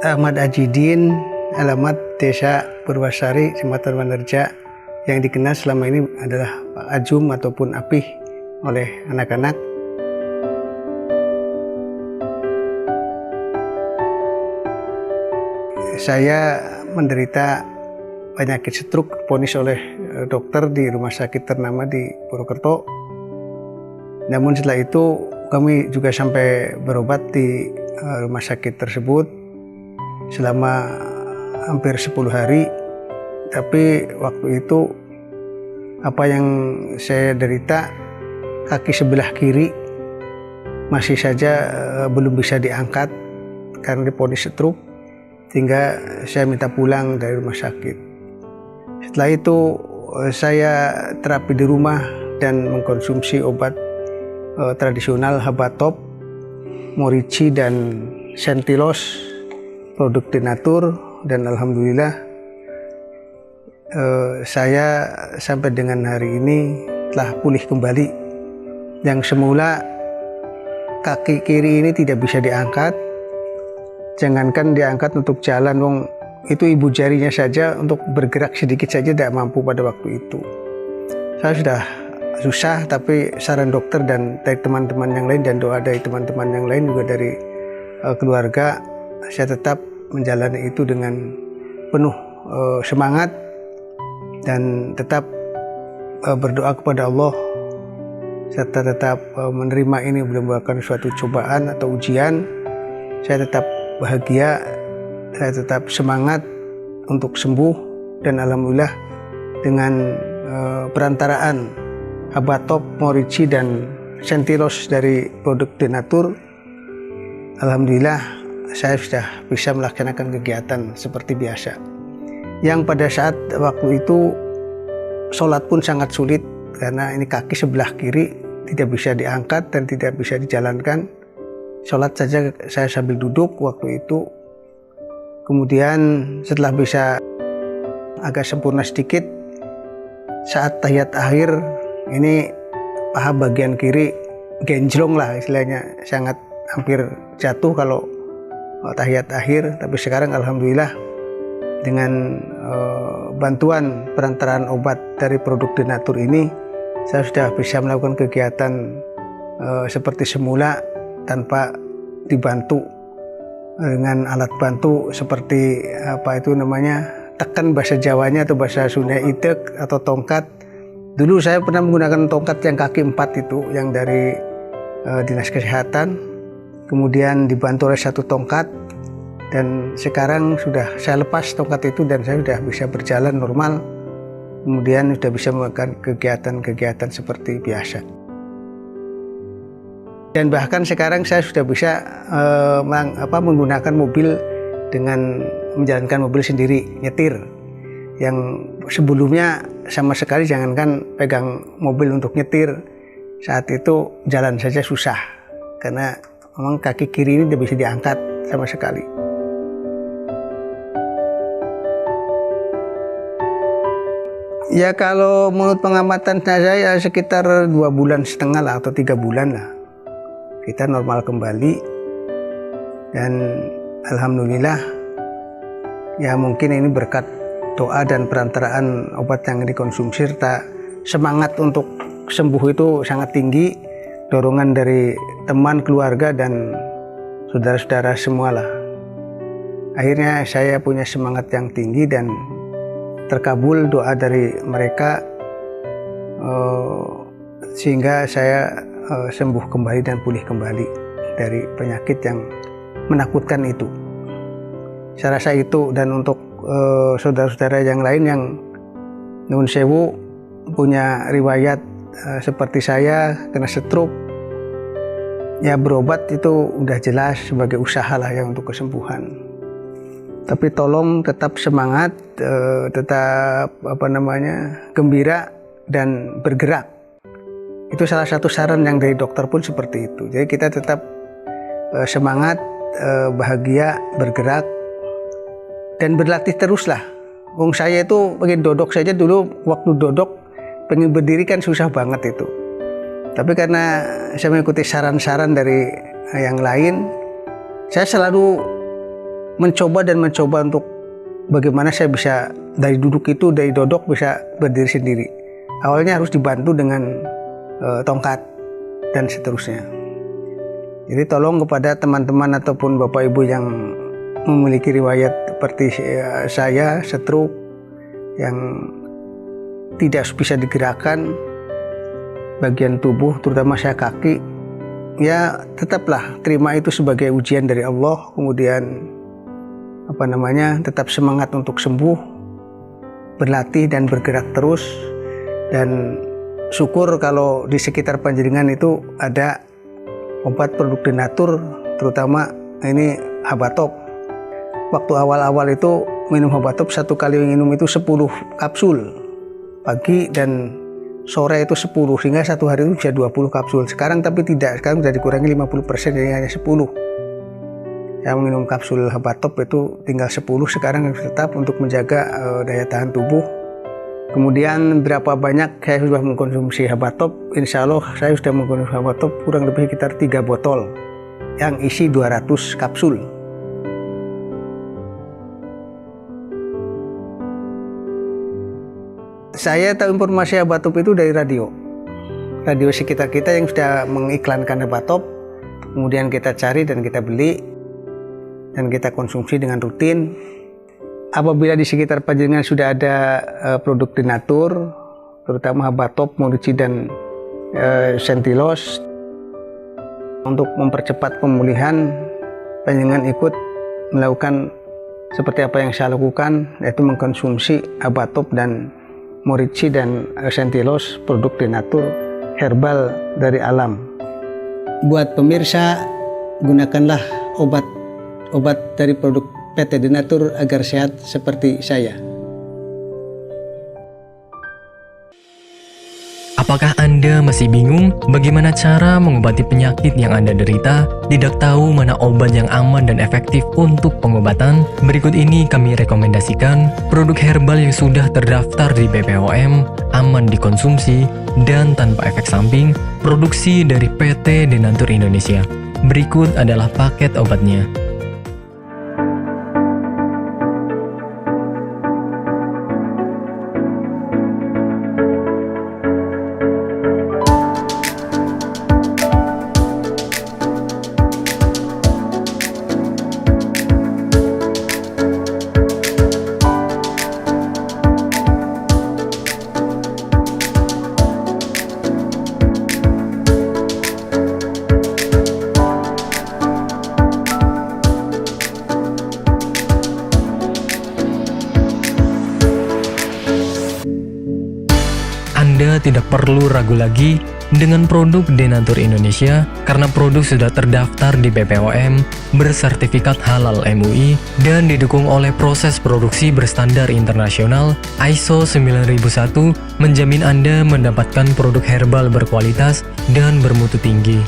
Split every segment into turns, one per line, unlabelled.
Ahmad Ajidin, alamat Desa Purwasari, Kecamatan Wanerja, yang dikenal selama ini adalah Pak Ajum ataupun Apih oleh anak-anak. Saya menderita penyakit stroke, divonis oleh dokter di rumah sakit ternama di Purwokerto. Namun setelah itu kami juga sampai berobat di rumah sakit tersebut selama hampir 10 hari. Tapi waktu itu apa yang saya derita, kaki sebelah kiri masih saja belum bisa diangkat karena divonis stroke, sehingga saya minta pulang dari rumah sakit. Setelah itu saya terapi di rumah dan mengkonsumsi obat tradisional Habatop, Morici dan Sentilos, produk Denatur, dan alhamdulillah saya sampai dengan hari ini telah pulih kembali. Yang semula kaki kiri ini tidak bisa diangkat, jangankan diangkat untuk jalan, wong itu ibu jarinya saja untuk bergerak sedikit saja tidak mampu pada waktu itu. Saya sudah susah, tapi saran dokter dan dari teman-teman yang lain dan doa dari teman-teman yang lain juga dari keluarga, saya tetap menjalani itu dengan penuh semangat dan tetap berdoa kepada Allah, serta tetap menerima ini merupakan suatu cobaan atau ujian. Saya tetap bahagia, saya tetap semangat untuk sembuh, dan alhamdulillah dengan perantaraan Habatop, Morici dan Sentilos dari produk Denatur, alhamdulillah saya sudah bisa melaksanakan kegiatan seperti biasa. Yang pada saat waktu itu sholat pun sangat sulit karena ini kaki sebelah kiri tidak bisa diangkat dan tidak bisa dijalankan. Sholat saja saya sambil duduk waktu itu. Kemudian setelah bisa agak sempurna sedikit, saat tahiyat akhir ini paha bagian kiri genjlong lah istilahnya, sangat hampir jatuh kalau tahiyat akhir. Tapi sekarang alhamdulillah dengan bantuan perantaraan obat dari produk Denatur ini, saya sudah bisa melakukan kegiatan seperti semula tanpa dibantu dengan alat bantu seperti apa itu namanya, tekan bahasa Jawanya atau bahasa Sunda itek atau tongkat. Dulu saya pernah menggunakan tongkat yang kaki 4 itu, yang dari Dinas Kesehatan, kemudian dibantu oleh satu tongkat, dan sekarang sudah saya lepas tongkat itu dan saya sudah bisa berjalan normal, kemudian sudah bisa melakukan kegiatan-kegiatan seperti biasa. Dan bahkan sekarang saya sudah bisa menggunakan mobil dengan menjalankan mobil sendiri, nyetir. Yang sebelumnya sama sekali jangankan pegang mobil untuk nyetir, saat itu jalan saja susah karena memang kaki kiri ini tidak bisa diangkat sama sekali. Ya kalau menurut pengamatan saya sekitar 2,5 bulan lah atau 3 bulan lah kita normal kembali, dan alhamdulillah ya mungkin ini berkat doa dan perantaraan obat yang dikonsumsi serta semangat untuk sembuh itu sangat tinggi, dorongan dari teman, keluarga dan saudara-saudara semualah. Akhirnya saya punya semangat yang tinggi dan terkabul doa dari mereka, sehingga saya sembuh kembali dan pulih kembali dari penyakit yang menakutkan itu. Saya rasa itu. Dan untuk saudara-saudara yang lain yang nuwun sewu punya riwayat seperti saya kena stroke, ya berobat itu udah jelas sebagai usaha lah ya untuk kesembuhan. Tapi tolong tetap semangat, tetap gembira dan bergerak. Itu salah satu saran yang dari dokter pun seperti itu. Jadi kita tetap semangat, bahagia, bergerak, dan berlatih teruslah. Wong saya itu pengen dodok saja dulu, waktu dodok pengen berdiri kan susah banget itu. Tapi karena saya mengikuti saran-saran dari yang lain, saya selalu mencoba untuk bagaimana saya bisa dari dodok bisa berdiri sendiri. Awalnya harus dibantu dengan tongkat dan seterusnya. Jadi tolong kepada teman-teman ataupun bapak ibu yang memiliki riwayat seperti saya, stroke, yang tidak bisa digerakkan bagian tubuh, terutama saya kaki, ya tetaplah terima itu sebagai ujian dari Allah. Kemudian tetap semangat untuk sembuh, berlatih dan bergerak terus, dan syukur kalau di sekitar Panjenengan itu ada obat produk Denatur, terutama ini Habatop. Waktu awal-awal itu minum Habatop, satu kali minum itu 10 kapsul pagi dan sore itu 10, sehingga satu hari itu bisa 20 kapsul. Sekarang tapi tidak, sekarang sudah dikurangi 50%, jadi hanya 10. Yang minum kapsul Habatop itu tinggal 10 sekarang, tetap untuk menjaga daya tahan tubuh. Kemudian berapa banyak saya sudah mengkonsumsi Habatop? Insya Allah saya sudah mengkonsumsi Habatop kurang lebih sekitar 3 botol yang isi 200 kapsul. Saya tahu informasi Habatop itu dari radio sekitar kita yang sudah mengiklankan Habatop. Kemudian kita cari dan kita beli dan kita konsumsi dengan rutin. Apabila di sekitar Panjenengan sudah ada produk Denatur, terutama Habatop, Morici, dan Sentilos, untuk mempercepat pemulihan, Panjenengan ikut melakukan seperti apa yang saya lakukan, yaitu mengkonsumsi Habatop dan Morici dan Sentilos, produk Denatur herbal dari alam. Buat pemirsa, gunakanlah obat dari produk PT Denatur agar sehat seperti saya.
Apakah Anda masih bingung bagaimana cara mengobati penyakit yang Anda derita? Tidak tahu mana obat yang aman dan efektif untuk pengobatan? Berikut ini kami rekomendasikan produk herbal yang sudah terdaftar di BPOM, aman dikonsumsi, dan tanpa efek samping, produksi dari PT Denatur Indonesia. Berikut adalah paket obatnya. Anda tidak perlu ragu lagi dengan produk Denatur Indonesia karena produk sudah terdaftar di BPOM, bersertifikat halal MUI, dan didukung oleh proses produksi berstandar internasional ISO 9001, menjamin Anda mendapatkan produk herbal berkualitas dan bermutu tinggi.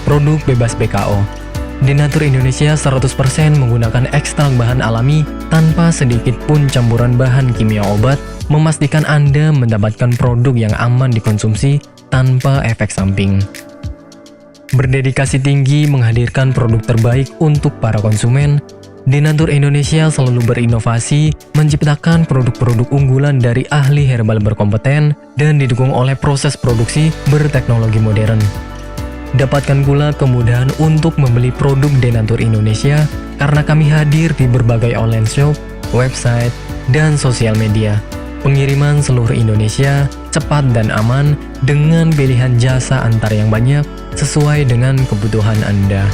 Produk bebas BKO. Denatur Indonesia 100% menggunakan ekstrak bahan alami tanpa sedikit pun campuran bahan kimia obat, memastikan Anda mendapatkan produk yang aman dikonsumsi tanpa efek samping. Berdedikasi tinggi menghadirkan produk terbaik untuk para konsumen, Denatur Indonesia selalu berinovasi, menciptakan produk-produk unggulan dari ahli herbal berkompeten dan didukung oleh proses produksi berteknologi modern. Dapatkan pula kemudahan untuk membeli produk Denatur Indonesia karena kami hadir di berbagai online shop, website, dan sosial media. Pengiriman seluruh Indonesia cepat dan aman dengan pilihan jasa antar yang banyak sesuai dengan kebutuhan Anda.